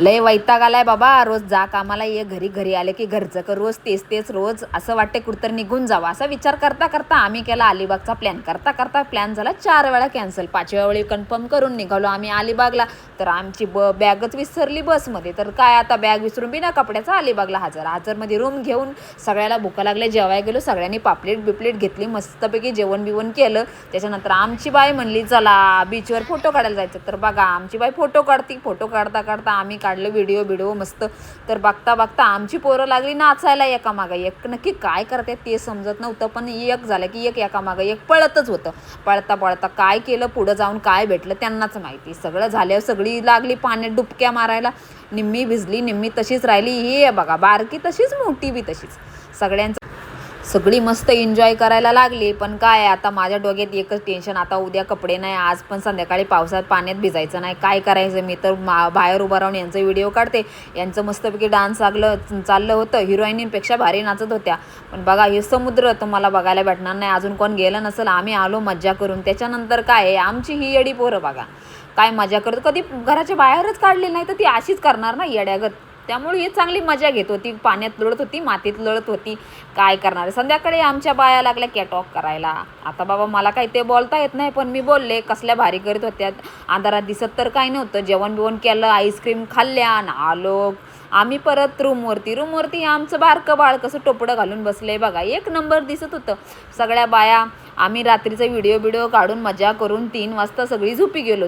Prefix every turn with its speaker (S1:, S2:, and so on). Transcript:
S1: लय वैताग आलाय बाबा, रोज जा कामाला ये, घरी घरी आले की घरचं कर, रोज तेच तेच रोज असं वाटते कुठतर निघून जावं. असा विचार करता करता आम्ही केला अलिबागचा प्लॅन. करता करता प्लॅन झाला 4 वेळा कॅन्सल. 5व्या वेळी कन्फर्म करून निघालो आम्ही अलिबागला. तर आमची बॅगच विसरली बसमध्ये. तर काय आता बॅग विसरून बिना कपड्याचा अलिबागला हजरमध्ये रूम घेऊन सगळ्याला भुका लागल्या, जेवायला गेलो. सगळ्यांनी पापलेट बिपलेट घेतली, मस्तपैकी जेवण बिवण केलं. त्याच्यानंतर आमची बाई म्हणली चला बीचवर फोटो काढायला जायचं. तर बघा आमची बाई फोटो काढती. फोटो काढता काढता आम्ही काढलं व्हिडिओ मस्त. तर बघता बघता आमची पोरं लागली नाचायला एकामागं एक. नक्की काय करते ते समजत नव्हतं, पण एक झालं की एक एकामागं एक पळतच होतं. पळता पळता काय केलं पुढं जाऊन काय भेटलं त्यांनाच माहिती. सगळं झाल्यावर सगळी लागली पाण्यात डुबक्या मारायला. निम्मी भिजली निम्मी तशीच राहिली. ही बघा बारकी तशीच मोठी बी तशीच. सगळी मस्त एन्जॉय करायला लागली. पण काय आता माझ्या डोक्यात एकच टेन्शन, आता उद्या कपडे नाही, आज पण संध्याकाळी पावसात पाण्यात भिजायचं नाही. काय करायचं. मी तर बाहेर उभं राहून यांचं व्हिडिओ काढते. यांचं मस्तपैकी डान्स चाललं होतं. हिरोईनींपेक्षा भारी नाचत होत्या. पण बघा हे समुद्र तुम्हाला बघायला भेटणार नाही. अजून कोण गेलं नसेल, आम्ही आलो मज्जा करून. त्याच्यानंतर काय आहे आमची ही येडी पोरं बघा काय मजा करतो. कधी घराच्या बाहेरच काढली नाही तर ती अशीच करणार ना येड्यागत. त्यामुळे ही चांगली मजा घेत होती. पाण्यात लढत होती, मातीत लढत होती. काय करणार. संध्याकाळी आमच्या बाया लागल्या कॅटॉक करायला. आता बाबा मला काही ते बोलता येत नाही, पण मी बोलले. कसल्या भारी करीत होत्या. अंधारात दिसत तर काही नव्हतं. जेवण बिवण केलं, आईस्क्रीम खाल्ल्या आणि आलो आम्ही परत रूमवरती आमचं बारकं बाळ कसं टोपडं घालून बसले बघा. एक नंबर दिसत होतं. सगळ्या बाया आम्ही रात्रीचा व्हिडिओ काढून मजा करून 3 वाजता सगळी झोपी गेलो.